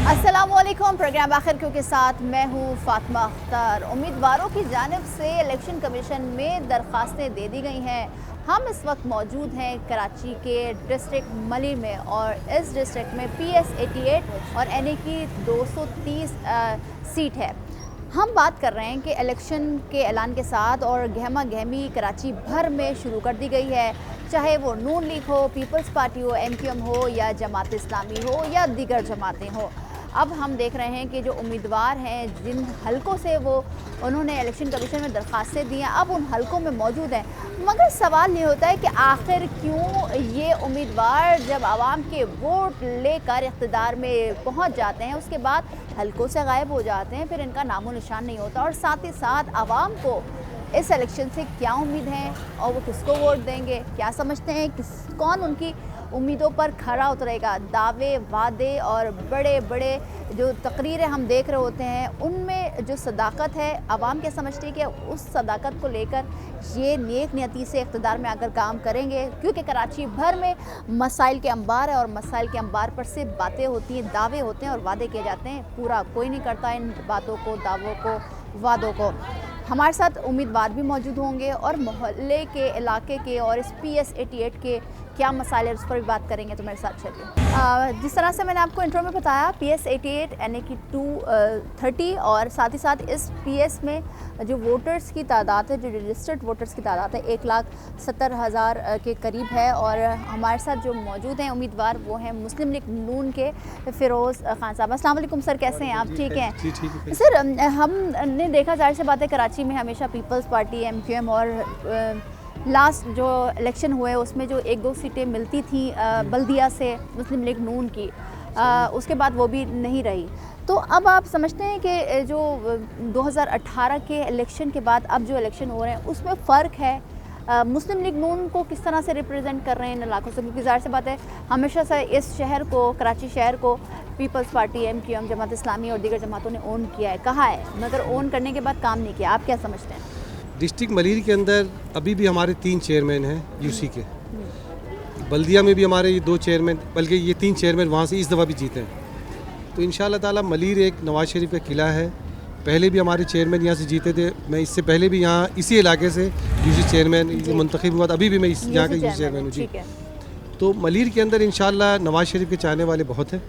अस्सलाम वालेकुम। प्रोग्राम आखिर क्यों के साथ मैं हूँ फातिमा अख्तर। उम्मीदवारों की जानिब से इलेक्शन कमीशन में दरख्वास्तें दे दी गई हैं। हम इस वक्त मौजूद हैं कराची के डिस्ट्रिक्ट मलिर में और इस डिस्ट्रिक्ट में PS 88 और NA की 230 सीट है। हम बात कर रहे हैं कि इलेक्शन के ऐलान के साथ और गहमा गहमी कराची भर में शुरू कर दी गई है, चाहे वो नून लीग हो, पीपल्स पार्टी हो, MQM हो या जमात इस्लामी हो या दीगर जमातें हो। अब हम देख रहे हैं कि जो उम्मीदवार हैं, जिन हलकों से वो उन्होंने इलेक्शन कमीशन में दरख्वास्तें दी हैं, अब उन हलकों में मौजूद हैं। मगर सवाल ये होता है कि आखिर क्यों ये उम्मीदवार जब आवाम के वोट लेकर इक़्तिदार में पहुंच जाते हैं उसके बाद हलकों से गायब हो जाते हैं, फिर इनका नामो निशान नहीं होता। और साथ ही साथ आवाम को इस इलेक्शन से क्या उम्मीद है और वो किसको वोट देंगे, क्या समझते हैं, कौन उनकी उम्मीदों पर खरा उतरेगा। दावे, वादे और बड़े बड़े जो तकरीरें हम देख रहे होते हैं, उनमें जो सदाकत है, आवाम क्या समझती है कि उस सदाकत को लेकर ये नेक नियति से इक़्तिदार में आकर काम करेंगे। क्योंकि कराची भर में मसाइल के अंबार है और मसाइल के अंबार पर से बातें होती हैं, दावे होते हैं और वादे किए जाते हैं। पूरा कोई नहीं करता इन बातों को, दावों को, वादों को। हमारे साथ उम्मीदवार भी मौजूद होंगे और मोहल्ले के, इलाके के और इस PS 88 के क्या मसाइल है उस पर भी बात करेंगे। तो मेरे साथ चलिए। जिस तरह से मैंने आपको इंट्रो में बताया, PS 88 NA की 230 और साथ ही साथ इस PS में जो वोटर्स की तादाद है, जो रजिस्टर्ड वोटर्स की तादाद है, 1,70,000 के करीब है। और हमारे साथ जो मौजूद हैं उम्मीदवार वो हैं मुस्लिम लीग नून के फ़िरोज़ खान साहब। अस्सलाम वालेकुम सर, कैसे हैं आप? ठीक हैं? ठीक है सर, हमने देखा जाहिर सी बात है कराची में हमेशा पीपल्स पार्टी, MQM और लास्ट जो इलेक्शन हुए उसमें जो 1-2 सीटें मिलती थी बल्दिया से मुस्लिम लीग नून की, उसके बाद वो भी नहीं रही। तो अब आप समझते हैं कि जो 2018 के इलेक्शन के बाद अब जो इलेक्शन हो रहे हैं उसमें फ़र्क है? मुस्लिम लीग नून को किस तरह से रिप्रेजेंट कर रहे हैं इन इलाकों से? क्योंकि ज़ाहिर सी बात है हमेशा से इस शहर को, कराची शहर को peoples party, MQM, Jamaat Islami और दीगर जमातों ने ओन किया है, कहा है, मगर ओन करने के बाद काम नहीं किया। आप क्या समझते हैं? डिस्ट्रिक्ट मलिर के अंदर अभी भी हमारे 3 चेयरमैन हैं UC के। बल्दिया में भी हमारे ये 2 चेयरमैन, बल्कि ये 3 चेयरमैन वहाँ से इस दफ़ा भी जीते हैं। तो इंशाअल्लाह ताला मलिर एक नवाज शरीफ का किला है। पहले भी हमारे चेयरमैन यहाँ से जीते थे। मैं इससे पहले भी यहाँ इसी इलाके से UC चेयरमैन मुंतखब हुआ था। अभी भी मैं यहाँ का UC चेयरमैन हूँ जी। तो मलिर के अंदर इंशाअल्लाह नवाज शरीफ के चाहने वाले बहुत हैं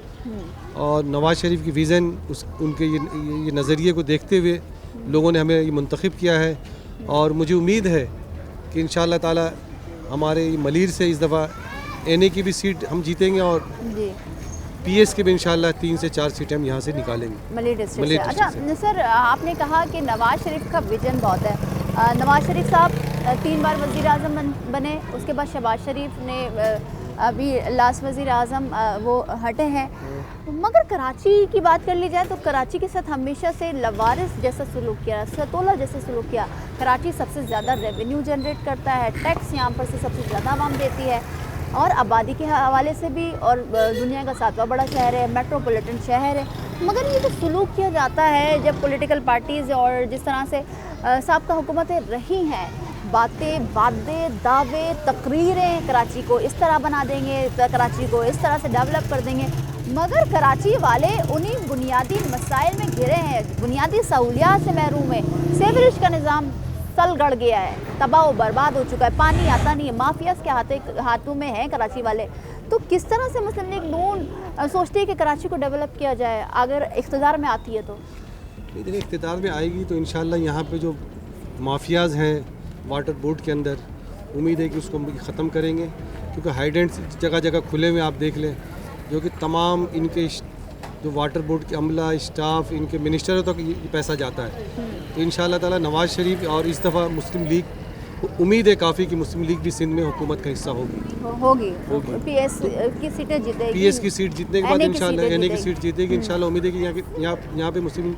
और नवाज शरीफ की विज़न, उनके ये नज़रिए को देखते हुए लोगों ने हमें ये मुंतखब किया है। और मुझे उम्मीद है कि इंशाअल्लाह ताला हमारे मलिर से इस दफ़ा NA की भी सीट हम जीतेंगे और PS के भी इंशाअल्लाह 3 से 4 सीटें हम यहाँ से निकालेंगे मलिर डिस्ट्रिक्ट से। अच्छा सर, आपने कहा कि नवाज शरीफ का विजन बहुत है। नवाज शरीफ साहब 3 बार वज़ीर आज़म बने, उसके बाद शहबाज शरीफ ने अभी लास्ट वज़ीर आज़म वो हटे हैं। मगर कराची की बात कर ली जाए तो कराची के साथ हमेशा से लवारिस जैसा सलूक किया, सतोला जैसा सलूक किया। कराची सबसे ज़्यादा रेवेन्यू जनरेट करता है, टैक्स यहाँ पर से सबसे ज़्यादा आवाम देती है और आबादी के हवाले से भी, और दुनिया का 7वां बड़ा शहर है, मेट्रोपॉलिटन शहर है। मगर ये जो सलूक किया जाता है जब पॉलिटिकल पार्टीज़ और जिस तरह से साबका हुकूमतें रही हैं, बातें, वादे, दावे, तकरीरें, कराची को इस तरह बना देंगे, कराची को इस तरह से डेवलप कर देंगे, मगर कराची वाले उन्हीं बुनियादी मसाइल में घिरे हैं, बुनियादी सहूलियात से महरूम है। सेवरेज का निज़ाम सल गड़ गया है, तबाह व बर्बाद हो चुका है, पानी आता नहीं है, माफियाज़ के हाथों में हैं कराची वाले। तो किस तरह से मुस्लिम लीग नून सोचती है कि कराची को डेवलप किया जाए अगर इक़्तिदार में आती है? तो देखिए, इक़्तिदार में आएगी तो इंशाअल्लाह यहाँ पे जो माफियाज़ हैं वाटर बोर्ड के अंदर, उम्मीद है कि उसको ख़त्म करेंगे। क्योंकि हाइडेंट्स जगह जगह खुले हुए आप देख लें, जो कि तमाम इनके जो वाटर बोर्ड के अमला, स्टाफ, इनके मिनिस्टरों तक ये पैसा जाता है। तो इंशाअल्लाह ताला नवाज शरीफ और इस दफ़ा मुस्लिम लीग, उम्मीद है काफ़ी कि मुस्लिम लीग भी सिंध में हुकूमत का हिस्सा होगी। PS की सीटें जीतेगी। PS की सीट जीतने के बाद इंशाअल्लाह NA की सीट जीतेगी। इंशाअल्लाह उम्मीद है कि यहाँ पे मुस्लिम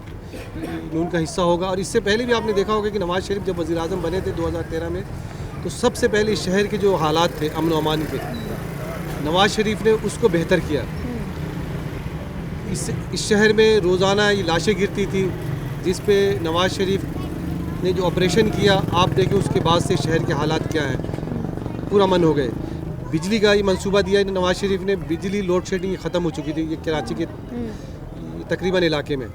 नून का हिस्सा होगा। और इससे पहले भी आपने देखा होगा कि नवाज शरीफ जब वज़ीर आज़म बने थे 2013 में, तो सबसे पहले इस शहर के जो हालात थे अमन व अमान के, नवाज शरीफ ने उसको बेहतर किया। इस शहर में रोज़ाना ये लाशें गिरती थी, जिस पे नवाज शरीफ ने जो ऑपरेशन किया, आप देखें उसके बाद से शहर के हालात क्या हैं, पूरा मन हो गए। बिजली का ये मंसूबा दिया नवाज शरीफ ने, बिजली लोड शेडिंग ख़त्म हो चुकी थी। ये कराची के तकरीबन इलाके में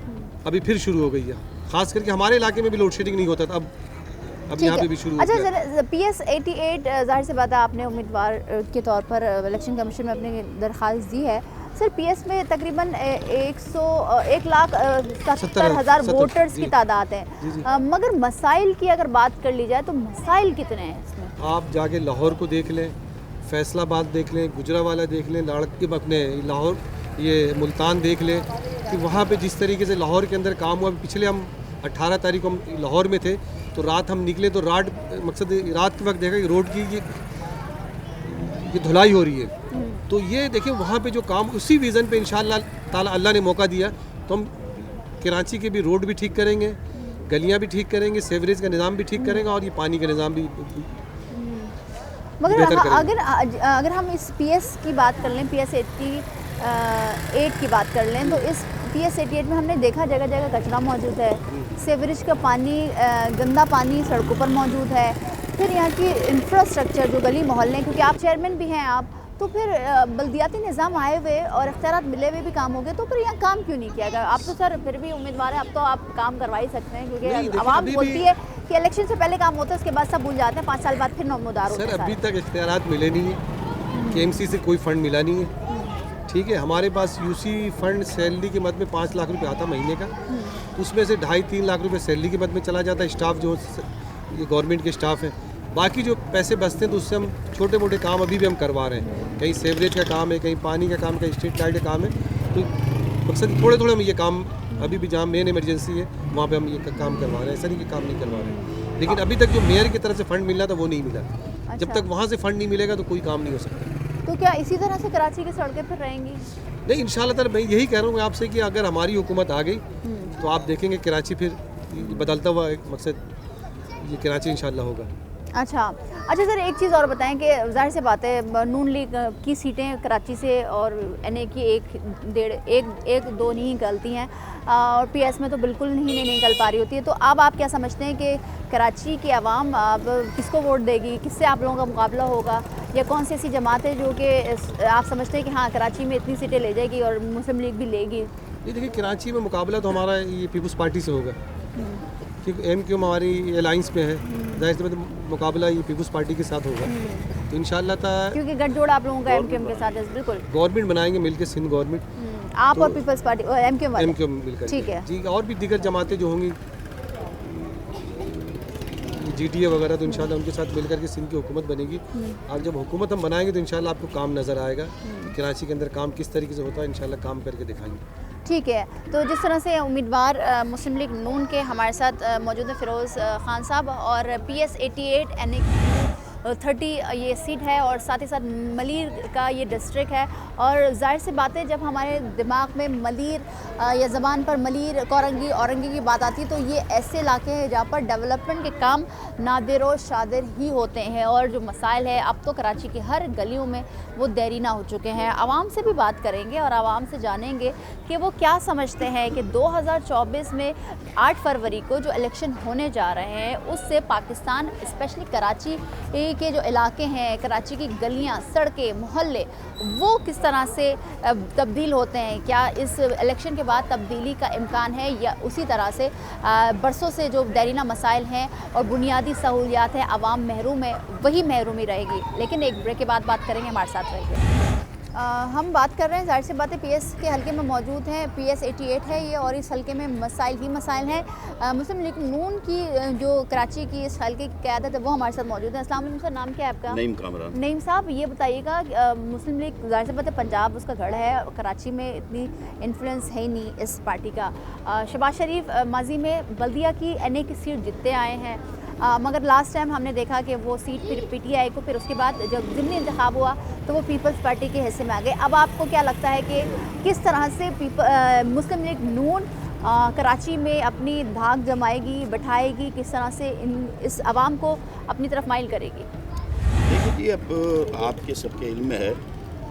अभी फिर शुरू हो गई है। ख़ास करके हमारे इलाके में भी लोड शेडिंग नहीं होता था, अब यहाँ पे भी शुरू हो अच्छा गया। सर, PS 88 ज़ाहिर सी बात है आपने उम्मीदवार के तौर पर इलेक्शन कमीशन में अपनी दरख्वास्त दी है। सर PS में तकरीबन 1,70,000 वोटर्स की तादाद है, मगर मसाइल की अगर बात कर ली जाए तो मसाइल कितने हैं इसमें? आप जाके लाहौर को देख लें, फैसलाबाद देख लें, गुजरावाला देख लें, लाड़की अपने लाहौर ये मुल्तान देख लें कि वहाँ पे जिस तरीके से लाहौर के अंदर काम हुआ। पिछले हम 18 तारीख को हम लाहौर में थे तो रात हम निकले तो रात के वक्त देखा कि रोड की ये धुलाई हो रही है। तो ये देखिए वहाँ पे जो काम उसी विज़न पे इंशाअल्लाह ताला अल्लाह ने मौका दिया तो हम कराची के भी रोड भी ठीक करेंगे, गलियाँ भी ठीक करेंगे, सेवरेज का निज़ाम भी ठीक करेंगे और ये पानी का निज़ाम भी मगर बेहतर करेंगे। अगर हम इस PS की बात कर लें, PS 88 की बात कर लें, तो इस PS 88 में हमने देखा जगह जगह कचरा मौजूद है, सीवरेज का पानी, गंदा पानी सड़कों पर मौजूद है, फिर यहाँ की इंफ्रास्ट्रक्चर जो गली मोहल्ले, क्योंकि आप चेयरमैन भी हैं आप, तो फिर बल्दियाती निज़ाम आए हुए और इख्तियारात मिले हुए भी काम हो गए, तो फिर यहाँ काम क्यों नहीं किया गया? आप तो सर फिर भी उम्मीदवार हैं, अब तो आप काम करवा ही सकते हैं, क्योंकि आवाम बोलती है कि इलेक्शन से पहले काम होता है, उसके बाद सब भूल जाते हैं, 5 साल बाद फिर नमदार होते हैं। सर अभी तक इख्तियारात मिले नहीं है, KMC से कोई फ़ंड मिला नहीं है, ठीक है। हमारे पास UC फंड सैलरी के मद में 5 लाख रुपए आता महीने का, उसमें से 2.5-3 लाख रुपए सैलरी के मद में चला जाता है। स्टाफ जो ये गवर्नमेंट के स्टाफ हैं, बाकी जो पैसे बचते हैं तो उससे हम छोटे मोटे काम अभी भी हम करवा रहे हैं। कहीं सेवरेज का काम है, कहीं पानी का काम, कहीं स्ट्रीट लाइट का काम है, तो मकसद थोड़े थोड़े हम ये काम अभी भी जहाँ मेन इमरजेंसी है वहाँ पे हम ये काम करवा रहे हैं, ऐसा नहीं कि काम नहीं करवा रहे हैं। लेकिन अभी तक जो मेयर की तरफ से फ़ंड मिलना था वो नहीं मिला। जब तक वहाँ से फ़ंड नहीं मिलेगा तो कोई काम नहीं हो सकता। तो क्या इसी तरह से कराची की सड़कें फिर रहेंगी? नहीं, इंशाल्लाह ताला मैं यही कह रहा हूँ आपसे कि अगर हमारी हुकूमत आ गई तो आप देखेंगे कराची फिर बदलता हुआ एक मकसद ये कराची इंशाल्लाह होगा। अच्छा सर, एक चीज़ और बताएं कि ज़ाहिर सी बात है नून लीग की सीटें कराची से और NA की एक दो नहीं निकलती हैं और PS में तो बिल्कुल नहीं निकल पा रही होती है। तो अब आप क्या समझते हैं कि कराची की आवाम अब किसको वोट देगी, किससे आप लोगों का मुकाबला होगा, या कौन सी ऐसी जमात है जो कि आप समझते हैं कि हाँ कराची में इतनी सीटें ले जाएगी और मुस्लिम लीग भी लेगी? ये देखिए कराची में मुकाबला तो हमारा ये पीपल्स पार्टी से होगा, क्योंकि MQ हमारी अलाइंस में है, जाहिर सी बात है मुकाबला ये पीपल्स पार्टी के साथ होगा। तो इंशाल्लाह क्योंकि गठजोड़ आप लोगों का MQM के साथ है, बिल्कुल गवर्नमेंट बनाएंगे मिलकर, सिंध गवर्नमेंट आप तो और पीपल्स पार्टी MQM मिलकर, ठीक है जी, और भी दीगर जमातें जो होंगी GTA वगैरह, तो इंशाल्लाह उनके साथ मिलकर के सिंध की हुकूमत बनेगी। और जब हुकूमत हम बनाएंगे तो इंशाल्लाह आपको काम नज़र आएगा कि कराची के अंदर काम किस तरीके से होता है, इंशाल्लाह काम करके दिखाएंगे। ठीक है, तो जिस तरह से उम्मीदवार मुस्लिम लीग नून के हमारे साथ मौजूद हैं फ़िरोज़ खान साहब, और PS 88 NA 30 ये सीट है और साथ ही साथ मलीर का ये डिस्ट्रिक्ट है। और ज़ाहिर सी बात है जब हमारे दिमाग में मलीर या ज़बान पर मलीर औरंगी औरंगी की बात आती है तो ये ऐसे इलाके हैं जहाँ पर डेवलपमेंट के काम नादिर और शादिर ही होते हैं, और जो मसाइल है अब तो कराची की हर गलियों में वो देरीना हो चुके हैं। आवाम से भी बात करेंगे और आवाम से जानेंगे कि वो क्या समझते हैं कि 2024 में 8 फरवरी को जो इलेक्शन होने जा रहे हैं उससे पाकिस्तान, स्पेशली कराची के जो इलाके हैं, कराची की गलियां, सड़कें, मोहल्ले, वो किस तरह से तब्दील होते हैं। क्या इस इलेक्शन के बाद तब्दीली का इम्कान है, या उसी तरह से बरसों से जो देरीना मसाइल हैं और बुनियादी सहूलियात हैं आवाम महरूम है, वही महरूमी रहेगी। लेकिन एक ब्रेक के बाद बात करेंगे, हमारे साथ रहिए। हम बात कर रहे हैं, जाहिर सी बात है PS के हलके में मौजूद हैं, PS 88 है ये, और इस हलके में मसाइल ही मसाइल हैं। मुस्लिम लीग नून की जो कराची की इस हलके की क़यादत है वो हमारे साथ मौजूद है। अस्सलाम वालेकुम सर, नाम क्या है आपका? नईम कामरान। नईम साहब, ये बताइएगा मुस्लिम लीग जाहिर सी बात है पंजाब उसका गढ़ है, कराची में इतनी इन्फ्लुएंस है ही नहीं इस पार्टी का। शहबाज शरीफ माजी में बल्दिया की NA की सीट जीतते आए हैं, मगर लास्ट टाइम हमने देखा कि वो सीट फिर PTI को, फिर उसके बाद जब ज़िमनी इंतखाब हुआ तो वो पीपल्स पार्टी के हिस्से में आ गए। अब आपको क्या लगता है कि किस तरह से मुस्लिम लीग नून कराची में अपनी धाक जमाएगी, बैठाएगी, किस तरह से इस आवाम को अपनी तरफ माइल करेगी? देखिए जी, अब आपके सबके इल्म में है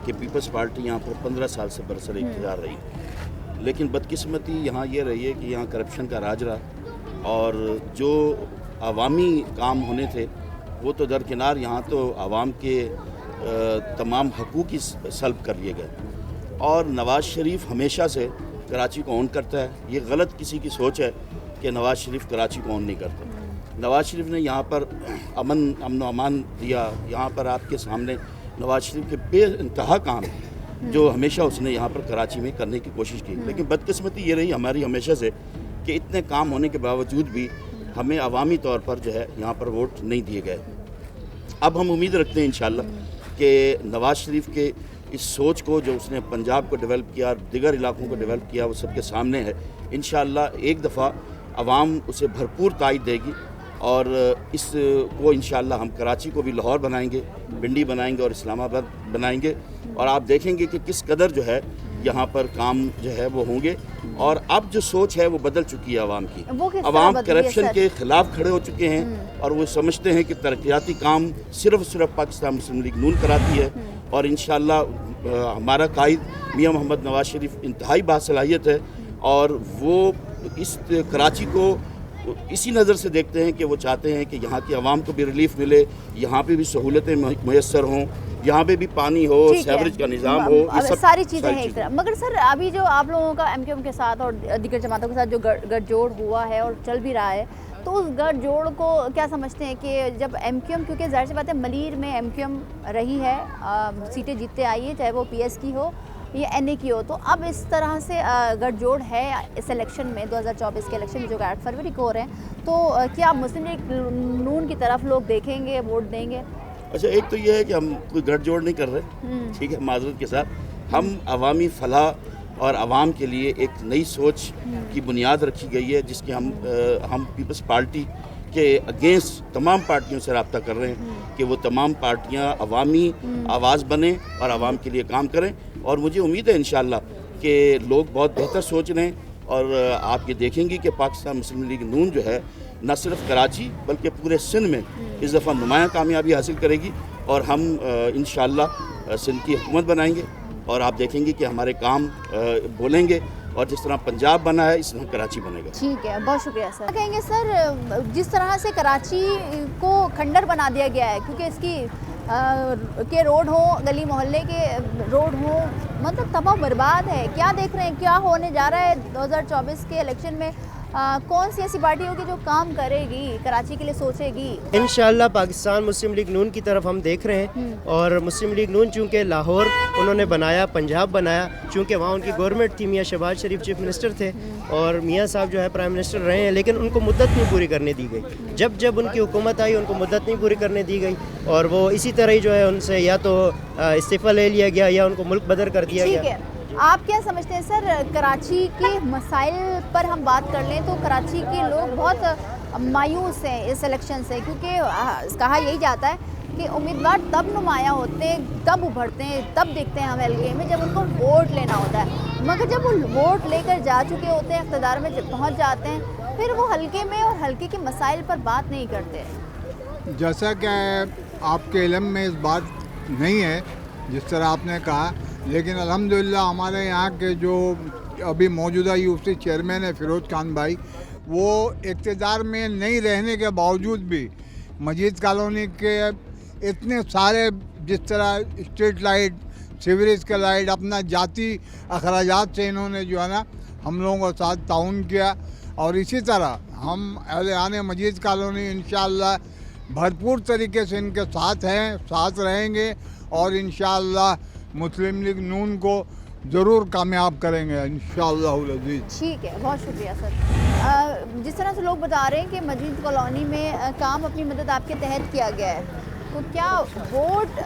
कि पीपल्स पार्टी यहाँ पर 15 साल से बरसर इक़्तिदार रही, लेकिन बदकिस्मती यहाँ ये रही है कि यहाँ करप्शन का राज रहा, और जो अवामी काम होने थे वो तो दरकिनार, यहाँ तो आवाम के तमाम हकूक़ ही सल्ब कर लिए गए। और नवाज़ शरीफ हमेशा से कराची को ऑन करता है। ये गलत किसी की सोच है कि नवाज़ शरीफ कराची को ऑन नहीं करता। नवाज़ शरीफ ने यहाँ पर अमन व अमान दिया। यहाँ पर आपके सामने नवाज़ शरीफ के बेइंतहा काम जो हमेशा उसने यहाँ पर कराची में करने की कोशिश की, लेकिन बदकिस्मती ये रही हमारी हमेशा से कि इतने काम होने के बावजूद भी हमें अवामी तौर पर जो है यहाँ पर वोट नहीं दिए गए। अब हम उम्मीद रखते हैं इंशाल्लाह कि नवाज़ शरीफ के इस सोच को जो उसने पंजाब को डेवलप किया और दिगर इलाकों को डेवलप किया वो सबके सामने है। इंशाल्लाह एक दफ़ा अवाम उसे भरपूर तायद देगी और इस को इंशाल्लाह हम कराची को भी लाहौर बनाएंगे, पिंडी बनाएंगे और इस्लामाबाद बनाएंगे और आप देखेंगे कि किस कदर जो है यहाँ पर काम जो है वो होंगे। और अब जो सोच है वो बदल चुकी है अवाम की। अवाम करप्शन के ख़िलाफ़ खड़े हो चुके हैं और वो समझते हैं कि तरक्याती काम सिर्फ पाकिस्तान मुस्लिम लीग नून कराती है और इंशाल्लाह हमारा कायद मियां मोहम्मद नवाज़ शरीफ इंतहाई बासलाहियत है और वो इस कराची को इसी नज़र से देखते हैं कि वो चाहते हैं कि यहाँ की आवाम को भी रिलीफ मिले, यहाँ पे भी सहूलतें मुयस्सर हों, यहाँ पे भी पानी हो, सीवरेज का निज़ाम हो, ये सब सारी चीज़ें हैं एक तरह। मगर सर अभी जो आप लोगों का एमक्यूएम के साथ और दीगर जमातों के साथ जो गठजोड़ हुआ है और चल भी रहा है, तो उस गठजोड़ को क्या समझते हैं कि जब एमक्यूएम, क्योंकि जाहिर सी बात है मलीर में एमक्यूएम रही है, सीटें जीतते आई है, चाहे वो पीएस की हो या एनए की हो, तो अब इस तरह से गठजोड़ है इस इलेक्शन में 2024 के इलेक्शन जो 8 फरवरी को हो रहे हैं, तो क्या मुस्लिम लीग नून की तरफ लोग देखेंगे, वोट देंगे? अच्छा, एक तो ये है कि हम कोई गठजोड़ नहीं कर रहे, ठीक है, माजरत के साथ हम अवामी फलाह और आवाम के लिए एक नई सोच की बुनियाद रखी गई है जिसकी हम पीपल्स पार्टी के अगेंस्ट तमाम पार्टियों से रब्ता कर रहे हैं कि वो तमाम पार्टियां अवामी आवाज़ बने और आवाम के लिए काम करें। और मुझे उम्मीद है इंशाल्लाह कि लोग बहुत बेहतर सोच रहे हैं और आप ये देखेंगे कि पाकिस्तान मुस्लिम लीग नून जो है न सिर्फ कराची बल्कि पूरे सिंध में इस दफ़ा नुमायाँ कामयाबी हासिल करेगी और हम इंशाल्लाह सिंध की हुकूमत बनाएंगे और आप देखेंगे कि हमारे काम बोलेंगे और जिस तरह पंजाब बना है इस तरह कराची बनेगा। ठीक है, बहुत शुक्रिया सर। कहेंगे सर, जिस तरह से कराची को खंडर बना दिया गया है, क्योंकि इसकी के रोड हो, गली मोहल्ले के रोड हो, मतलब तबाह बर्बाद है। क्या देख रहे हैं, क्या होने जा रहा है 2024 के इलेक्शन में? कौन सी ऐसी पार्टी होगी जो काम करेगी, कराची के लिए सोचेगी? इंशाअल्लाह पाकिस्तान मुस्लिम लीग नून की तरफ हम देख रहे हैं और मुस्लिम लीग नून चूँकि लाहौर उन्होंने बनाया, पंजाब बनाया, चूँकि वहाँ उनकी गवर्नमेंट थी, मियाँ शहबाज शरीफ चीफ मिनिस्टर थे और मियाँ साहब जो है प्राइम मिनिस्टर रहे हैं, लेकिन उनको मुद्दत नहीं पूरी करने दी गई। जब उनकी हुकूमत आई उनको मुद्दत नहीं पूरी करने दी गई और वो इसी तरह ही जो है उनसे या तो इस्तीफ़ा ले लिया गया या उनको मुल्क बदर कर दिया गया। आप क्या समझते हैं सर, कराची के मसाइल पर हम बात कर लें तो कराची के लोग बहुत मायूस हैं इस इलेक्शन से, क्योंकि कहा यही जाता है कि उम्मीदवार तब नुमायाँ होते हैं, तब उभरते हैं, तब देखते हैं हम हल्के में जब उनको वोट लेना होता है, मगर जब वो वोट लेकर जा चुके होते हैं, इक़्तिदार में जब पहुँच जाते हैं, फिर वो हल्के में और हल्के के मसाइल पर बात नहीं करते। जैसा कि आपके इल्म में इस बात नहीं है जिस तरह आपने कहा, लेकिन अल्हम्दुलिल्लाह हमारे यहाँ के जो अभी मौजूदा यूसी चेयरमैन है फिरोज़ खान भाई, वो इक़्तिदार में नहीं रहने के बावजूद भी मजीद कॉलोनी के इतने सारे जिस तरह स्ट्रीट लाइट, सीवरेज का लाइट, अपना जाती अखराजात से इन्होंने जो है ना हम लोगों के साथ ताउन किया और इसी तरह हम अहले मजीद कॉलोनी इंशाअल्लाह भरपूर तरीके से इनके साथ हैं, साथ रहेंगे और इंशाअल्लाह मुस्लिम लीग नून को ज़रूर कामयाब करेंगे इंशाअल्लाह अज़ीज़। ठीक है, बहुत शुक्रिया सर। जिस तरह से लोग बता रहे हैं कि मजीद कॉलोनी में काम अपनी मदद आपके तहत किया गया है, तो क्या वोट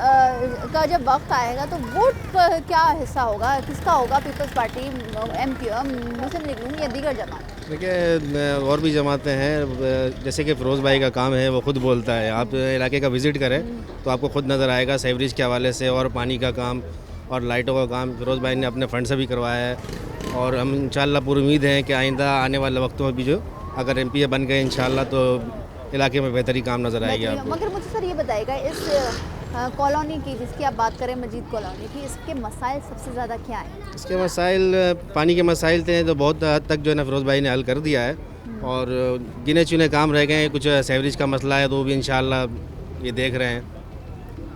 का जब वक्त आएगा तो वोट का क्या हिस्सा होगा, किसका होगा? पीपल्स पार्टी, एमक्यूएम, मुस्लिम लीग नून या दीगर जमात? देखिए, और भी जमातें हैं, जैसे कि फ़िरोज़ भाई का काम है, वो खुद बोलता है। आप इलाके का विज़िट करें तो आपको खुद नज़र आएगा सीवरेज के हवाले से और पानी का काम और लाइटों का काम फ़िरोज़ भाई ने अपने फंड से भी करवाया है और हम इंशाअल्लाह पूरी उम्मीद है कि आइंदा आने वाले वक्तों में भी जो अगर एमपी बन गए इंशाअल्लाह तो इलाके में बेहतरी काम नज़र आएगी आपको। मगर मुझे सर ये बताइएगा, इस कॉलोनी की जिसकी आप बात करें, मजीद कॉलोनी की, इसके मसाइल सबसे ज़्यादा क्या हैं? इसके मसाइल, पानी के मसाइल थे तो बहुत हद तक जो है ना फ़िरोज़ भाई ने हल कर दिया है और गिने चुने काम रह गए हैं। कुछ सीवरेज का मसला है तो वो भी इंशाअल्लाह ये देख रहे हैं।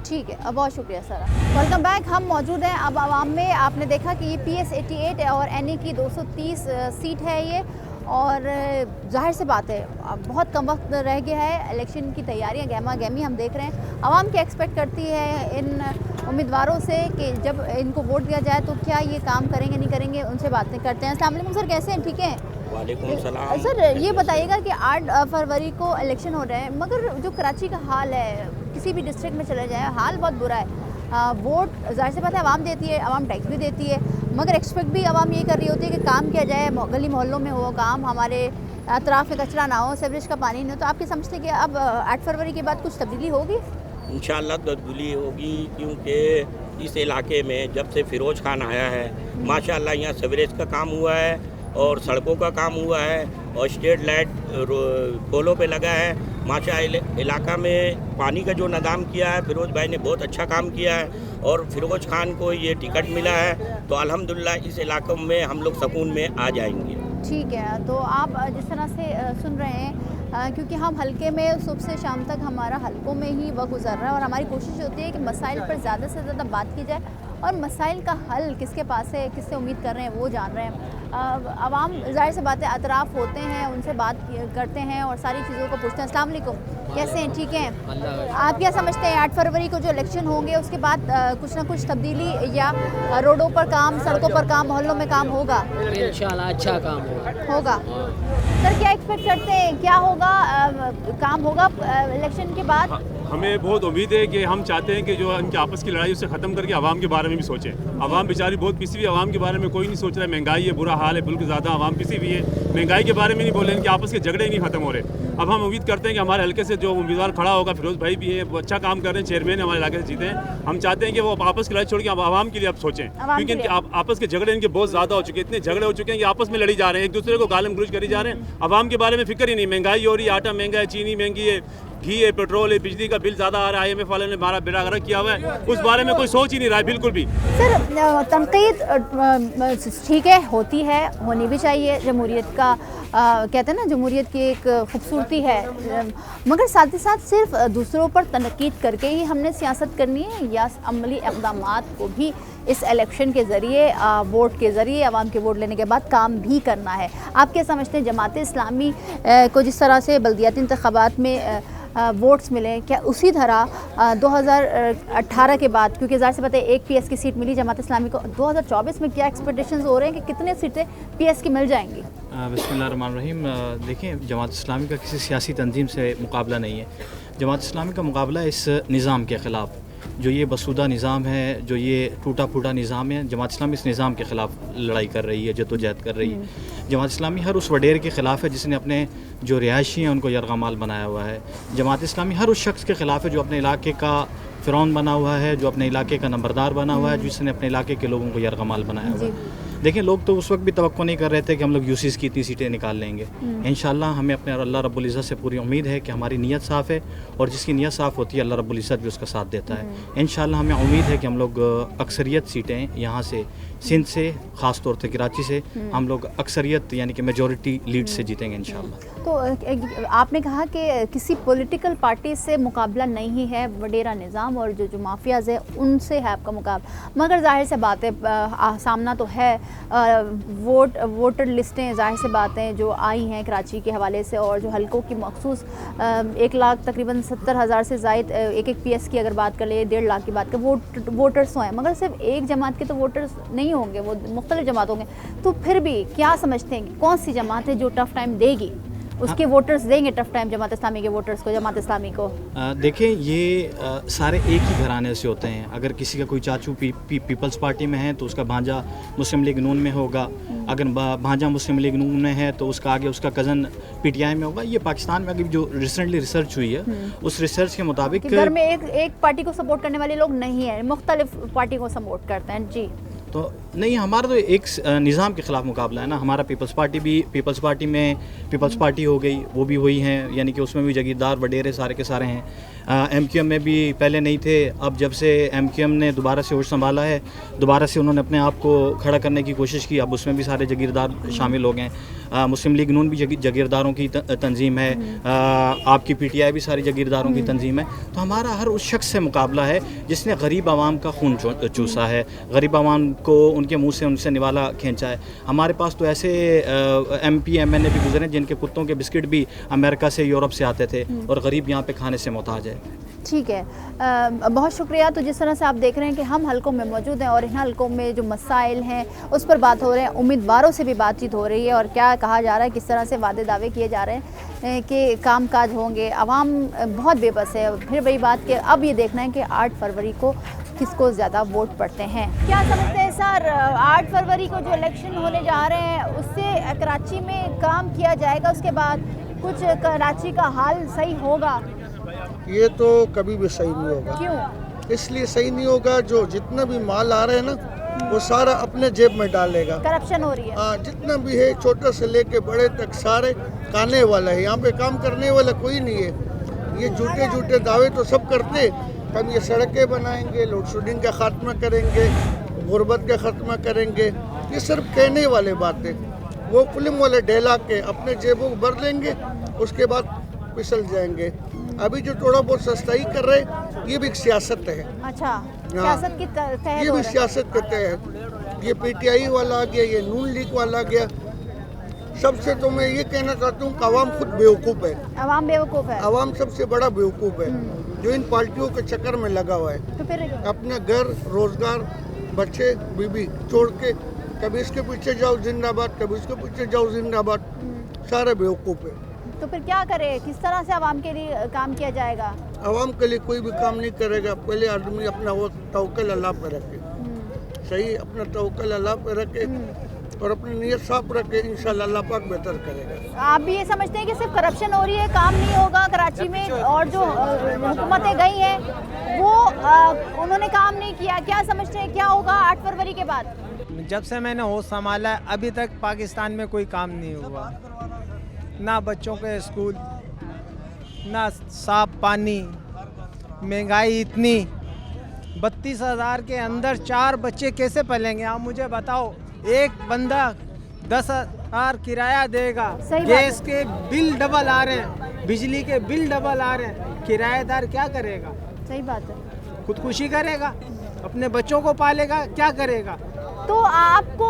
ठीक है, बहुत शुक्रिया सर। Welcome back. हम मौजूद हैं अब आवाम में। आपने देखा कि ये PS 88 और NA की 230 सीट है ये, और जाहिर सी बात है बहुत कम वक्त रह गया है, इलेक्शन की तैयारियां गहमा गहमी हम देख रहे हैं। आवाम क्या एक्सपेक्ट करती है इन उम्मीदवारों से कि जब इनको वोट दिया जाए तो क्या ये काम करेंगे नहीं करेंगे, उनसे बातें करते हैं। अस्सलाम वालेकुम सर, कैसे हैं? ठीक हैं? वालेकुम सलाम। सर ये बताइएगा कि 8 फरवरी को इलेक्शन हो रहे हैं, मगर जो कराची का हाल है, किसी भी डिस्ट्रिक्ट में चले जाए हाल बहुत बुरा है। वोट जाहिर सी बात है आवाम देती है, आवाम टैक्स भी देती है, मगर एक्सपेक्ट भी आवाम ये कर रही होती है कि काम किया जाए, गली मोहल्लों में हो काम, हमारे अतराफ़ में कचरा ना हो, सीवरेज का पानी नहीं हो। तो आप क्या समझते हैं कि अब 8 फरवरी के बाद कुछ तब्दीली होगी? इंशाअल्लाह तब्दीली होगी, क्योंकि इस इलाके में जब से फिरोज खान आया है माशाअल्लाह यहाँ सीवरेज का काम हुआ है और सड़कों का काम हुआ है और स्ट्रीट लाइट पोलों पे लगा है। माशाअल्लाह इलाका में पानी का जो निज़ाम किया है फिरोज भाई ने बहुत अच्छा काम किया है, और फिरोज खान को ये टिकट मिला है तो अल्हम्दुलिल्लाह इस इलाकों में हम लोग सुकून में आ जाएंगे। ठीक है, तो आप जिस तरह से सुन रहे हैं, क्योंकि हम हलके में सुबह से शाम तक हमारा हलकों में ही वक्त गुजर रहा है, और हमारी कोशिश होती है कि मसाइल पर ज़्यादा से ज़्यादा बात की जाए, और मसाइल का हल किसके पास है, किससे उम्मीद कर रहे हैं वो जान रहे हैं। आवाम जाहिर सी बातें अतराफ़ होते हैं, उनसे बात करते हैं और सारी चीज़ों को पूछते हैं। अस्सलाम वालेकुम, कैसे हैं? ठीक हैं? आप क्या समझते हैं 8 फरवरी को जो इलेक्शन होंगे उसके बाद कुछ ना कुछ तब्दीली या रोडों पर काम, सड़कों पर काम, मोहल्लों में काम होगा? इंशाल्लाह अच्छा काम होगा। सर क्या एक्सपेक्ट करते हैं, क्या होगा, काम होगा इलेक्शन के बाद? हमें बहुत उम्मीद है कि हम चाहते हैं कि जो इनकी आपस की लड़ाई उसे ख़त्म करके आवाम के बारे में भी सोचें। आवाम बेचारी बहुत पिसी हुई, आवाम के बारे में कोई नहीं सोच रहा है। महंगाई है, बुरा हाल है, बिल्कुल ज़्यादा आवाम पिसी हुई है, महंगाई के बारे में नहीं बोल रहे, इनके आपस के झगड़े नहीं ख़त्म हो रहे। अब हम उम्मीद करते हैं कि हमारे हल्के से जो उम्मीदवार खड़ा होगा, फिरोज भाई भी हैं, वो अच्छा काम कर रहे हैं, चेयरमैन हमारे इलाके से जीते हैं। हम चाहते हैं कि वो आपस की लड़ाई छोड़ के आवाम के लिए अब सोचें, क्योंकि इनके आपस के झगड़े इनके बहुत ज़्यादा हो चुके हैं, इतने झगड़े हो चुके हैं कि आपस में लड़ी जा रहे हैं, एक दूसरे को गालम गलौज करी जा रहे हैं। आवाम के बारे में फिक्र ही नहीं, महंगाई हो रही है, आटा महंगा है, चीनी महंगी है, घी है, पेट्रोल है, बिजली का बिल ज़्यादा आ रहा है, IMF वाले ने हमारा बेड़ा गर्क किया हुआ है, उस बारे में कोई सोच ही नहीं रहा है बिल्कुल भी। सर तनकीद ठीक है, होती है, होनी भी चाहिए, जमहूरियत का कहते हैं ना जमहूरियत की एक खूबसूरती है, मगर साथ ही साथ सिर्फ दूसरों पर तनकीद करके ही हमने सियासत करनी है, या अमली इक़दामात को भी इस इलेक्शन के ज़रिए, वोट के ज़रिए, आवाम के वोट लेने के बाद काम भी करना है? आप क्या समझते हैं जमात इस्लामी को जिस तरह से बल्दियाती इंतख़ाबात में वोट्स मिले, क्या उसी तरह 2018 के बाद, क्योंकि ज़ाहिर सी बात है एक PS की सीट मिली जमात इस्लामी को, 2024 में क्या एक्सपेक्टेशंस हो रहे हैं कि कितने सीटें PS की मिल जाएंगी? बिस्मिल्लाहिर्रहमानिर्रहीम। देखिए, जमात इस्लामी का किसी सियासी तंजीम से मुकाबला नहीं है। जमात इस्लामी का मुकाबला इस निज़ाम के ख़िलाफ़, जो ये बसूदा निज़ाम है, जो ये टूटा फूटा निज़ाम है, जमात इस्लामी इस निज़ाम के ख़िलाफ़ लड़ाई कर रही है, जद्दोजहद कर रही है। जमात इस्लामी हर उस वडेर के ख़िलाफ़ है जिसने अपने जो रिहायशी हैं उनको यरगमाल बनाया हुआ है। जमात इस्लामी हर उस शख्स के ख़िलाफ़ है जो अपने इलाके का फ़िरौन बना हुआ है, जो अपने इलाके का नंबरदार बना हुआ है, जिसने अपने इलाके के लोगों को यरगमाल बनाया हुआ है। देखिए, लोग तो उस वक्त भी तवक्को नहीं कर रहे थे कि हम लोग यूसीस की इतनी सीटें निकाल लेंगे। इंशाअल्लाह हमें अपने अल्लाह रब्बुल इज़्ज़त से पूरी उम्मीद है कि हमारी नीयत साफ़ है, और जिसकी नीयत साफ़ होती है अल्लाह रब्बुल इज़्ज़त भी उसका साथ देता है। इंशाअल्लाह हमें उम्मीद है कि हम लोग अक्सरियत सीटें यहाँ से, सिंध से, ख़ास तौर से कराची से, हम लोग अक्सरियत यानी कि मेजॉरिटी लीड से जीतेंगे इंशाअल्लाह। तो आपने कहा कि किसी पॉलिटिकल पार्टी से मुकाबला नहीं है, वडेरा निज़ाम और जो माफियाज़ है उनसे है आपका मुकाबला, मगर जाहिर से बात है सामना तो है, वोटर लिस्टें ज़ाहिर से बातें जो आई हैं कराची के हवाले से, और जो हलकों की मखसूस 1 लाख तकरीबन 70,000 से ज़ायद एक PS की अगर बात कर ले, 1.5 लाख की बात कर, वोटर्स हैं, मगर सिर्फ एक जमात के तो वोटर्स नहीं होंगे, वो मुख्तलिफ जमात होंगे। तो फिर भी क्या समझते हैं कि कौन सी जमात है जो टफ़ टाइम देगी, उसके वोटर्स देंगे टफ़ टाइम जमात इस्लामी के वोटर्स को, जमात इस्लामी को? देखिए, ये सारे एक ही घराने से होते हैं। अगर किसी का कोई चाचू पीपल्स पार्टी में है तो उसका भांजा मुस्लिम लीग नून में होगा, अगर भांजा मुस्लिम लीग नून में है तो उसका आगे उसका कज़न PTI में होगा। ये पाकिस्तान में अभी जो रिसेंटली रिसर्च हुई है उस रिसर्च के मुताबिक घर में एक पार्टी को सपोर्ट करने वाले लोग नहीं हैं, मुख्तलिफ पार्टी को सपोर्ट करते हैं। जी, तो नहीं, हमारा तो एक निज़ाम के ख़िलाफ़ मुकाबला है ना। हमारा पीपल्स पार्टी भी, पीपल्स पार्टी में पीपल्स पार्टी हो गई, वो भी वही हैं, यानी कि उसमें भी जागीरदार वडेरे सारे के सारे हैं। MQM में भी पहले नहीं थे, अब जब से MQM ने दोबारा से होश संभाला है, दोबारा से उन्होंने अपने आप को खड़ा करने की कोशिश की, अब उसमें भी सारे जागीरदार शामिल हो गए हैं। मुस्लिम लीग नून भी जागीरदारों की तंजीम है, आपकी PTI भी सारी जागीरदारों की तंजीम है। तो हमारा हर उस शख्स से मुकाबला है जिसने गरीब आवाम का खून चूसा है, गरीब आवाम को उनके मुँह से उनसे निवाला खींचा है। हमारे पास तो ऐसे MP MNA भी गुजरे जिनके कुत्तों के बिस्किट भी अमेरिका से, यूरोप से आते थे और गरीब यहाँ पे खाने से मोहताज है। ठीक है, बहुत शुक्रिया। तो जिस तरह से आप देख रहे हैं कि हम हलकों में मौजूद हैं और इन हलकों में जो मसाइल हैं उस पर बात हो रहे हैं, उम्मीदवारों से भी बातचीत हो रही है और क्या कहा जा रहा है, किस तरह से वादे दावे किए जा रहे हैं कि काम काज होंगे। आवाम बहुत बेबस है। फिर वही बात कि अब ये देखना है कि 8 फरवरी को किसको ज़्यादा वोट पड़ते हैं। क्या समझते हैं सर, 8 फरवरी को जो इलेक्शन होने जा रहे हैं उससे कराची में काम किया जाएगा, उसके बाद कुछ कराची का हाल सही होगा? ये तो कभी भी सही नहीं होगा। क्यों? इसलिए सही नहीं होगा, जो जितना भी माल आ रहा है ना वो सारा अपने जेब में डालेगा। करप्शन हो रही है। हाँ, जितना भी है, छोटे से लेके बड़े तक सारे खाने वाला है। यहाँ पे काम करने वाला कोई नहीं है। ये झूठे झूठे दावे तो सब करते, हम ये सड़कें बनाएंगे, लोड शेडिंग का खात्मा करेंगे, गुर्बत का खात्मा करेंगे, ये सिर्फ कहने वाले बातें। वो फिल्म वाले डेला के अपने जेबों को भर लेंगे, उसके बाद फिसल जाएंगे। अभी जो थोड़ा बहुत सस्ताई कर रहे, ये भी एक सियासत है। अच्छा, सियासत की तहत ये भी सियासत करते हैं। ये PTI वाला आ गया, ये नून लीग वाला आ गया। सबसे तो मैं ये कहना चाहता हूँ कि आवाम खुद बेवकूफ़ है। आवाम बेवकूफ़ है। आवाम सबसे बड़ा बेवकूफ़ है जो इन पार्टियों के चक्कर में लगा हुआ है। तो फिर अपना घर, रोजगार, बच्चे, बीबी छोड़ के कभी इसके पीछे जाओ जिंदाबाद, कभी इसके पीछे जाओ जिंदाबाद, सारे बेवकूफ़ है। तो फिर क्या करे, किस तरह से आवाम के लिए काम किया जाएगा? आवाम के लिए कोई भी काम नहीं करेगा। पहले आदमी अपना वो तवक्कुल अल्लाह पे रखे, सही अपना तवक्कुल अल्लाह पे रखे और अपनी नीयत साफ रखे, इंशाल्लाह अल्लाह पाक बेहतर करेगा। आप भी ये समझते हैं कि सिर्फ करप्शन हो रही है, काम नहीं होगा कराची में, और जो हुकूमतें गई हैं वो उन्होंने काम नहीं किया? क्या समझते हैं क्या होगा 8 फरवरी के बाद? जब से मैंने होश संभाला है अभी तक पाकिस्तान में कोई काम नहीं हुआ, ना बच्चों के स्कूल, ना साफ पानी, महंगाई इतनी, 32,000 के अंदर 4 बच्चे कैसे पलेंगे? आप मुझे बताओ। एक बंदा 10,000 किराया देगा, गैस के बिल डबल आ रहे हैं, बिजली के बिल डबल आ रहे हैं, किराएदार क्या करेगा? सही बात है। खुदकुशी करेगा, अपने बच्चों को पालेगा, क्या करेगा? तो आपको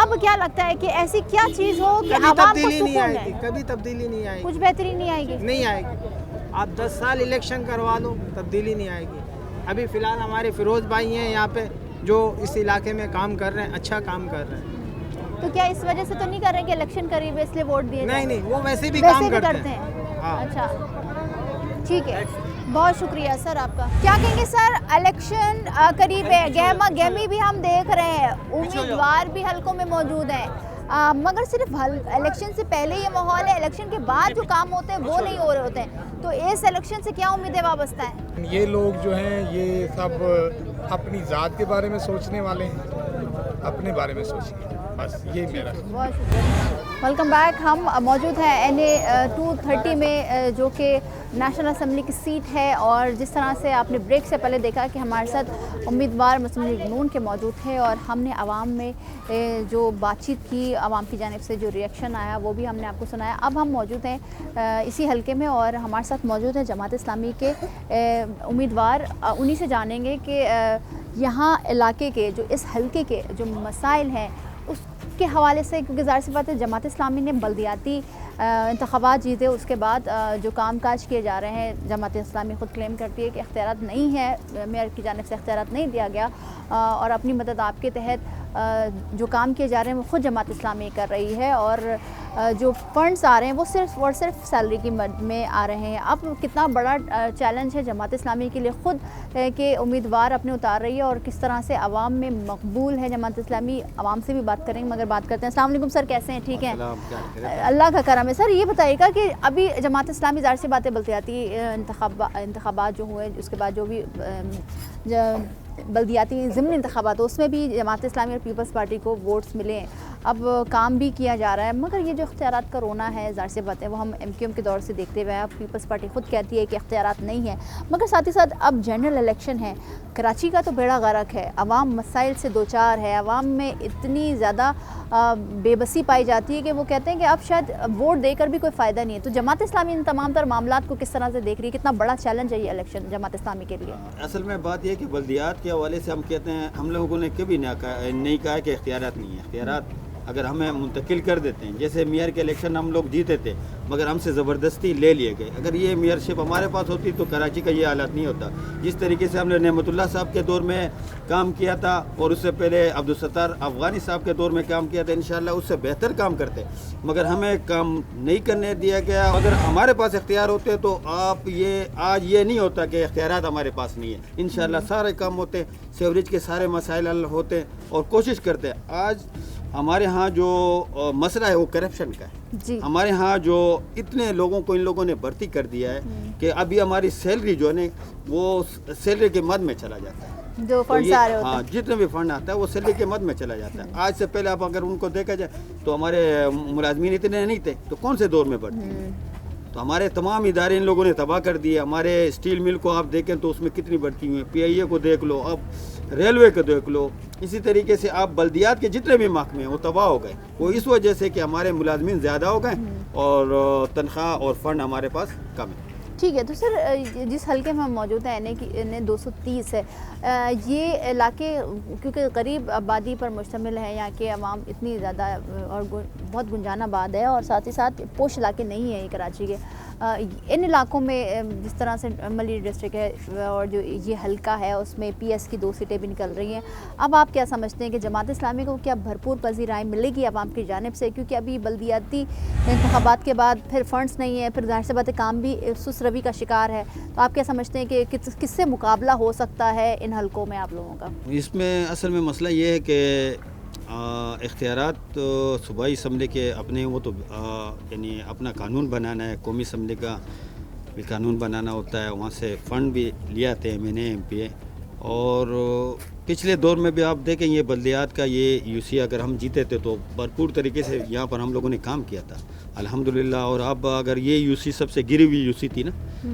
अब क्या लगता है कि ऐसी क्या चीज़ हो कि कभी आवाम को तब्दीली नहीं सुकून आएगी, है? कभी तब्दीली नहीं आएगी, कुछ बेहतरी नहीं आएगी? नहीं आएगी। आप 10 साल इलेक्शन करवा लो, तब्दीली नहीं आएगी। अभी फ़िलहाल हमारे फिरोज़ भाई हैं यहाँ पे जो इस इलाके में काम कर रहे हैं, अच्छा काम कर रहे हैं। तो क्या इस वजह से तो नहीं कर रहे हैं कि इलेक्शन करीब है इसलिए वोट दिए? नहीं, वो वैसे भी वैसे काम भी करते हैं। हाँ। अच्छा, ठीक है, बहुत शुक्रिया सर आपका। क्या कहेंगे सर, इलेक्शन करीब है, गहमा गहमी भी हम देख रहे हैं, उम्मीदवार भी हलकों में मौजूद हैं, मगर सिर्फ इलेक्शन से पहले ये माहौल है, इलेक्शन के बाद जो काम होते हैं वो नहीं हो रहे होते हैं। तो इस इलेक्शन से क्या उम्मीदें वाबस्ता हैं? ये लोग जो हैं ये सब अपनी ज़ात के बारे में सोचने वाले हैं, अपने बारे में सोचिए, बस ये मेरा। बहुत शुक्रिया। Welcome back. हम मौजूद हैं NA 230 में जो कि नेशनल असम्बली की सीट है, और जिस तरह से आपने ब्रेक से पहले देखा कि हमारे साथ उम्मीदवार मुस्लिम लीग नून के मौजूद थे और हमने आवाम में जो बातचीत की, आवाम की जानिब से जो रिएक्शन आया वो भी हमने आपको सुनाया। अब हम मौजूद हैं इसी हलके में और हमारे साथ मौजूद है जमात इस्लामी के उम्मीदवार। उन्हीं से जानेंगे कि यहाँ इलाके के जो इस हलके के जो मसाइल हैं उसके हवाले से, क्योंकि ज़ाहिर सी बात है जमात इस्लामी ने बल्दियाती इंतख़ाबात जीते, उसके बाद जो काम काज किए जा रहे हैं, जमात इस्लामी ख़ुद क्लेम करती है कि इख्तियारात नहीं है, मेयर की जानिब से इख्तियारात नहीं दिया गया और अपनी मदद आपके तहत जो काम किए जा रहे हैं वो ख़ुद जमात इस्लामी कर रही है और जो फ़ंड्स आ रहे हैं वो सिर्फ़ और सिर्फ सैलरी की मद में आ रहे हैं। अब कितना बड़ा चैलेंज है जमात इस्लामी के लिए, ख़ुद के उम्मीदवार अपने उतार रही है और किस तरह से आवाम में मकबूल है जमात इस्लामी। आवाम से भी बात करेंगे, मगर बात करते हैं। अस्सलाम वालेकुम सर, कैसे हैं? ठीक हैं, अल्लाह का करम है। सर ये बताइएगा कि अभी जमात इस्लामी ज़ाहिर सी बातें बल्दियाती इंतख़ाबात जो हुए, उसके बाद जो भी बल्दियाती ज़िमनी इंतख़ाबात, उसमें भी जमात इस्लामी और पीपल्स पार्टी को वोट्स मिले हैं। اب کام بھی کیا جا رہا ہے، مگر یہ جو اختیارات کا رونا ہے ظاہر سی بات ہے وہ ہم ایم کیو ایم کے دور سے دیکھتے ہوئے ہیں. اب پیپلز پارٹی خود کہتی ہے کہ اختیارات نہیں ہیں، مگر ساتھ ہی ساتھ اب جنرل الیکشن ہے. کراچی کا تو بیڑا غرق ہے، عوام مسائل سے دوچار ہے، عوام میں اتنی زیادہ بے بسی پائی جاتی ہے کہ وہ کہتے ہیں کہ اب شاید ووٹ دے کر بھی کوئی فائدہ نہیں ہے. تو جماعت اسلامی ان تمام تر معاملات کو کس طرح سے دیکھ رہی ہے؟ کتنا بڑا چیلنج ہے یہ الیکشن جماعت اسلامی کے لیے؟ اصل میں بات یہ ہے کہ بلدیات کے حوالے سے ہم کہتے ہیں، ہم لوگوں نے کبھی نہیں کہا کہ اختیارات نہیں ہیں. اختیارات اگر ہمیں منتقل کر دیتے ہیں، جیسے میئر کے الیکشن ہم لوگ جیتے تھے مگر ہم سے زبردستی لے لیے گئے. اگر یہ میئرشپ ہمارے پاس ہوتی تو کراچی کا یہ حالات نہیں ہوتا. جس طریقے سے ہم نے نعمت اللہ صاحب کے دور میں کام کیا تھا اور اس سے پہلے عبدالستار افغانی صاحب کے دور میں کام کیا تھا، انشاءاللہ اس سے بہتر کام کرتے، مگر ہمیں کام نہیں کرنے دیا گیا. اگر ہمارے پاس اختیار ہوتے تو آج یہ نہیں ہوتا کہ اختیارات ہمارے پاس نہیں ہیں. انشاءاللہ سارے کام ہوتے، سیوریج کے سارے مسائل حل ہوتے اور کوشش کرتے. آج ہمارے ہاں جو مسئلہ ہے وہ کرپشن کا ہے. جی. ہمارے ہاں جو اتنے لوگوں کو ان لوگوں نے بھرتی کر دیا ہے کہ ابھی ہماری سیلری جو ہے نا وہ سیلری کے مد میں چلا جاتا ہے. جو فنڈز آ رہے ہوتے ہیں، ہاں جتنے بھی فنڈ آتا ہے وہ سیلری کے مد میں چلا جاتا ہے. آج سے پہلے اب اگر ان کو دیکھا جائے تو ہمارے ملازمین اتنے نہیں تھے تو کون سے دور میں بڑھتے. تو ہمارے تمام ادارے ان لوگوں نے تباہ کر دیے. ہمارے اسٹیل مل کو آپ دیکھیں تو اس میں کتنی بڑھتی ہوئی ہیں. پی آئی اے کو دیکھ لو، اب ریلوے کو دیکھ لو. اسی طریقے سے آپ بلدیات کے جتنے بھی محکمے ہیں وہ تباہ ہو گئے. وہ اس وجہ سے کہ ہمارے ملازمین زیادہ ہو گئے اور تنخواہ اور فنڈ ہمارے پاس کم ہے. ٹھیک ہے. تو سر جس حلقے میں ہم موجود ہیں انہیں 230 ہے، یہ علاقے کیونکہ غریب آبادی پر مشتمل ہے، یہاں کے عوام اتنی زیادہ اور بہت گنجان آباد ہے اور ساتھ ہی ساتھ پوش علاقے نہیں ہیں یہ کراچی کے. ان علاقوں میں جس طرح سے ملی ڈسٹرکٹ ہے اور جو یہ حلقہ ہے اس میں پی ایس کی 2 سیٹیں بھی نکل رہی ہیں، اب آپ کیا سمجھتے ہیں کہ جماعت اسلامی کو کیا بھرپور پذیرائی ملے گی عوام کی جانب سے؟ کیونکہ ابھی بلدیاتی انتخابات کے بعد پھر فنڈز نہیں ہیں، پھر ظاہر سی بات ہے کام بھی سست روی کا شکار ہے. تو آپ کیا سمجھتے ہیں کہ کس سے مقابلہ ہو سکتا ہے ان حلقوں میں آپ لوگوں کا؟ اس میں اصل میں مسئلہ یہ ہے کہ اختیارات صوبائی اسمبلی کے اپنے وہ تو یعنی اپنا قانون بنانا ہے، قومی اسمبلی کا بھی قانون بنانا ہوتا ہے، وہاں سے فنڈ بھی لے آتے ہیں میں نے ایم پی اے. اور پچھلے دور میں بھی آپ دیکھیں یہ بلدیات کا یہ یو سی اگر ہم جیتے تھے تو بھرپور طریقے سے یہاں پر ہم لوگوں نے کام کیا تھا الحمدللہ. اور اب اگر یہ یو سی سب سے گری ہوئی یو سی تھی نا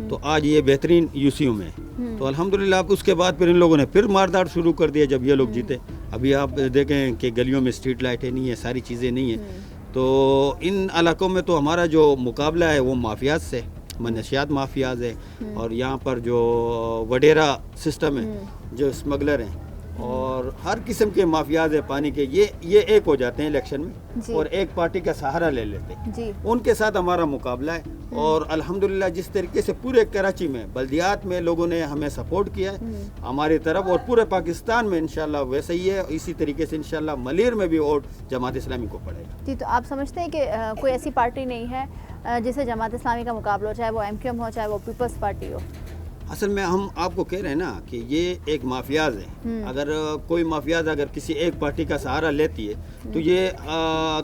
تو آج یہ بہترین یو سیوں میں ہے. تو الحمدللہ اب اس کے بعد پھر ان لوگوں نے پھر مارداڑ شروع کر دیا جب یہ لوگ جیتے. ابھی آپ دیکھیں کہ گلیوں میں اسٹریٹ لائٹیں نہیں ہیں، ساری چیزیں نہیں ہیں. تو ان علاقوں میں تو ہمارا جو مقابلہ ہے وہ مافیات سے، منشیات مافیاز ہے اور یہاں پر جو وڈیرا سسٹم ہے، جو اسمگلر ہیں اور ہر قسم کے مافیاز ہیں پانی کے، یہ ایک ہو جاتے ہیں الیکشن میں اور ایک پارٹی کا سہارا لے لیتے ہیں. ان کے ساتھ ہمارا مقابلہ ہے. اور الحمدللہ جس طریقے سے پورے کراچی میں بلدیات میں لوگوں نے ہمیں سپورٹ کیا ہے ہماری طرف، اور پورے پاکستان میں انشاءاللہ ویسے ہی ہے. اسی طریقے سے انشاءاللہ ملیر میں بھی ووٹ جماعت اسلامی کو پڑے گا. جی. تو آپ سمجھتے ہیں کہ کوئی ایسی پارٹی نہیں ہے جسے جماعت اسلامی کا مقابلہ ہو، چاہے وہ ایم کیو ایم ہو چاہے وہ پیپلز پارٹی ہو؟ اصل میں ہم آپ کو کہہ رہے ہیں نا کہ یہ ایک مافیاز ہے. اگر کوئی مافیاز اگر کسی ایک پارٹی کا سہارا لیتی ہے تو یہ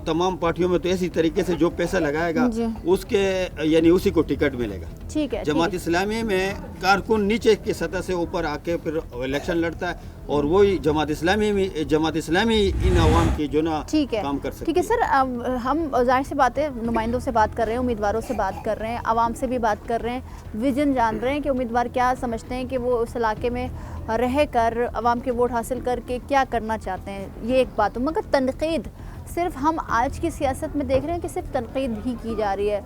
تمام پارٹیوں میں تو ایسی طریقے سے جو پیسہ لگائے گا اس کے یعنی اسی کو ٹکٹ ملے گا. ٹھیک ہے. جماعت اسلامی میں کارکن نیچے کی سطح سے اوپر آ کے پھر الیکشن لڑتا ہے اور وہی جماعت اسلامی ان عوام کی جو نا کام کر سکتی ہے. ٹھیک ہے سر. ہم ظاہر سی بات ہے نمائندوں سے بات کر رہے ہیں، امیدواروں سے بات کر رہے ہیں، عوام سے بھی بات کر رہے ہیں، ویژن جان رہے ہیں کہ امیدوار کیا سمجھتے ہیں کہ وہ اس علاقے میں رہ کر عوام کے ووٹ حاصل کر کے کیا کرنا چاہتے ہیں. یہ ایک بات ہو. مگر تنقید صرف ہم آج کی سیاست میں دیکھ رہے ہیں کہ صرف تنقید ہی کی جا رہی ہے.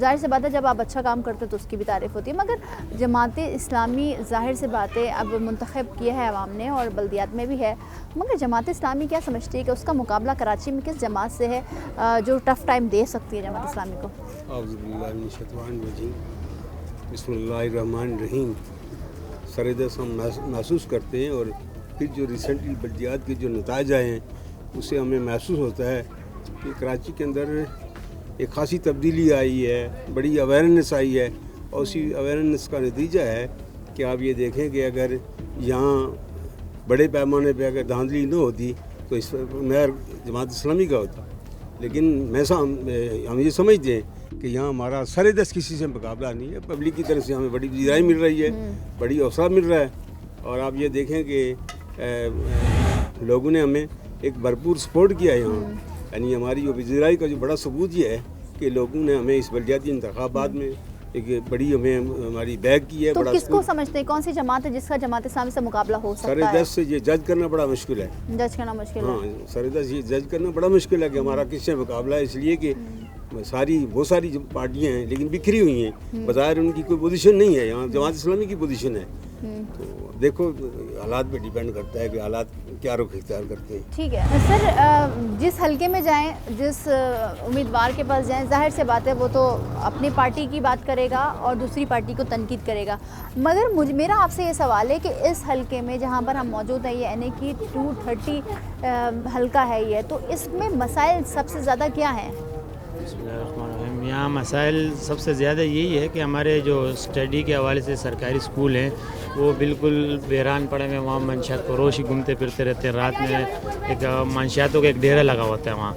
ظاہر سی بات ہے جب آپ اچھا کام کرتے تو اس کی بھی تعریف ہوتی ہے، مگر جماعت اسلامی ظاہر سی بات ہے اب منتخب کیا ہے عوام نے اور بلدیات میں بھی ہے، مگر جماعت اسلامی کیا سمجھتی ہے کہ اس کا مقابلہ کراچی میں کس جماعت سے ہے جو ٹف ٹائم دے سکتی ہے جماعت اسلامی کو؟ اعوذ باللہ من الشیطان الرجیم، بسم اللہ الرحمن الرحیم. سردست ہم محسوس کرتے ہیں اور پھر جو ریسنٹلی بلدیات کے جو نتائج آئے ہیں اس سے ہمیں محسوس ہوتا ہے کہ کراچی کے اندر ایک خاصی تبدیلی آئی ہے، بڑی اویئرنیس آئی ہے. اور اسی اویئرنیس کا نتیجہ ہے کہ آپ یہ دیکھیں کہ اگر یہاں بڑے پیمانے پہ اگر دھاندلی نہ ہوتی تو اس میئر جماعت اسلامی کا ہوتا. لیکن ہم یہ سمجھتے ہیں کہ یہاں ہمارا سردست کسی سے مقابلہ نہیں ہے. پبلک کی طرف سے ہمیں بڑی پذیرائی مل رہی ہے، بڑی حوصلہ مل رہا ہے. اور آپ یہ دیکھیں کہ لوگوں نے ہمیں ایک بھرپور سپورٹ کیا ہے یہاں. यानी हमारी जो वज़ीराई का जो बड़ा सबूत ये है कि लोगों ने हमें इस बलदियाती इंतखाबात में एक बड़ी हमें हमारी बैग की है। तो बड़ा किसको समझते हैं, कौन सी जमात है जिसका जमात इस्लामी से मुकाबला हो सकता है? सर-ए-दस्त से ये जज करना बड़ा मुश्किल है। जज करना मुश्किल है। हाँ, सर-ए-दस्त ये जज करना बड़ा मुश्किल है कि हमारा किससे मुकाबला है, इसलिए कि बहुत सारी जो पार्टियाँ हैं लेकिन बिखरी हुई हैं, बज़ाहिर उनकी कोई पोजीशन नहीं है। यहाँ जमात इस्लामी की पोजीशन है। तो देखो हालात पे डिपेंड करता है कि हालात क्या रुख इख्तियार करते हैं। ठीक है सर, जिस हलके में जाएं, जिस उम्मीदवार के पास जाएं, जाहिर से बात है वो तो अपनी पार्टी की बात करेगा और दूसरी पार्टी को तनकीद करेगा, मगर मेरा आपसे ये सवाल है कि इस हलके में जहाँ पर हम मौजूद हैं, ये यानी कि 230 हलका है ये, तो इसमें मसाइल सबसे ज़्यादा क्या हैं? यहाँ मसाइल सबसे ज़्यादा यही है कि हमारे जो स्टडी के हवाले से सरकारी स्कूल हैं वो बिल्कुल वीरान पड़े हुए, वहाँ मंशियात फरोश ही घूमते फिरते रहते हैं। रात में एक मंशियातों का एक डेरा लगा होता है वहाँ।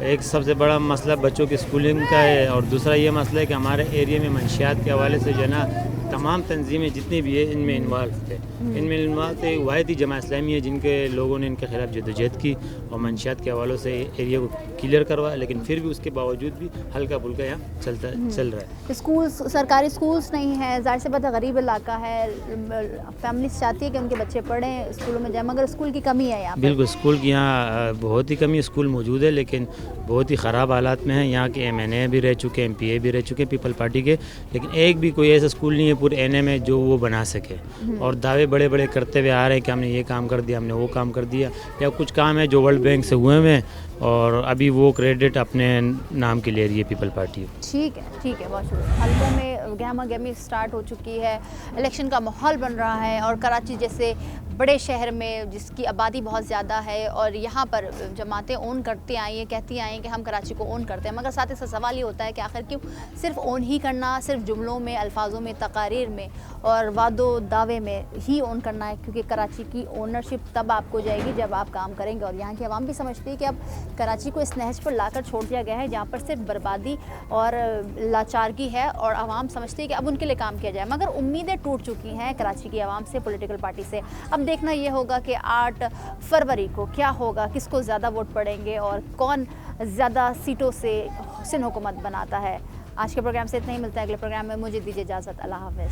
एक सबसे बड़ा मसला बच्चों की स्कूलिंग का है, और दूसरा ये मसला है कि हमारे एरिया में मंशियात के हवाले से जो है ना तमाम तंजीमें जितनी भी है इनमें इन्वॉल्व थे। इनमें इन्वॉल्व थे वाहिद ही जमा इस्लामी है जिनके लोगों ने इनके खिलाफ जदोजहद की और मंशियात के हवालों से एरिया को क्लियर करवाया, लेकिन फिर भी उसके बावजूद भी हल्का फुल्का यहाँ चल रहा है। स्कूल सरकारी स्कूल्स नहीं है, ज़ाहिर सी बात है गरीब इलाका है, फैमिलीज चाहती है कि उनके बच्चे पढ़ें, स्कूलों में जाए, मगर स्कूल की कमी है यहाँ पे। बिल्कुल स्कूल की यहाँ बहुत ही कमी, स्कूल मौजूद है लेकिन बहुत ही ख़राब हालात में है। यहाँ के MNA भी रह चुके हैं, MPA भी रह चुके हैं पीपल पार्टी के, लेकिन एक भी कोई ऐसा स्कूल नहीं है पूरे NA में जो वो बना सके। और दावे बड़े बड़े करते हुए आ रहे हैं कि हमने ये काम कर दिया, हमने वो काम कर दिया, या कुछ काम है जो वर्ल्ड बैंक से हुए हुए हैं और अभी वो क्रेडिट अपने नाम के ले रही है पीपल पार्टी। ठीक है, बहुत शुक्रिया। हल्कों में गहमा गहमी स्टार्ट हो चुकी है, इलेक्शन का माहौल बन रहा है, और कराची जैसे बड़े शहर में जिसकी आबादी बहुत ज़्यादा है और यहाँ पर जमातें ओन करती आई हैं, कहती आई हैं कि हम कराची को ओन करते हैं, मगर साथ ही साथ सवाल ये होता है कि आखिर क्यों सिर्फ ओन ही करना, सिर्फ जुमलों में, अल्फाजों में, तकारीर में और वादो दावे में ही ओन करना है, क्योंकि कराची की ओनरशिप तब आपको जाएगी जब आप काम करेंगे। और यहाँ की आवाम भी समझती है कि अब कराची को इस नहज पर लाकर छोड़ दिया गया है जहाँ पर सिर्फ बर्बादी और लाचारगी है, और आवाम समझती है कि अब उनके लिए काम किया जाए, मगर उम्मीदें टूट चुकी हैं कराची की आवाम से, पॉलिटिकल पार्टी से। अब देखना ये होगा कि 8 फरवरी को क्या होगा, किसको ज़्यादा वोट पड़ेंगे और कौन ज़्यादा सीटों से हुस्न हुकूमत बनाता है। आज के प्रोग्राम से इतना ही, मिलता है अगले प्रोग्राम में, मुझे दीजिए इजाज़त, अल्लाह हाफ़िज़।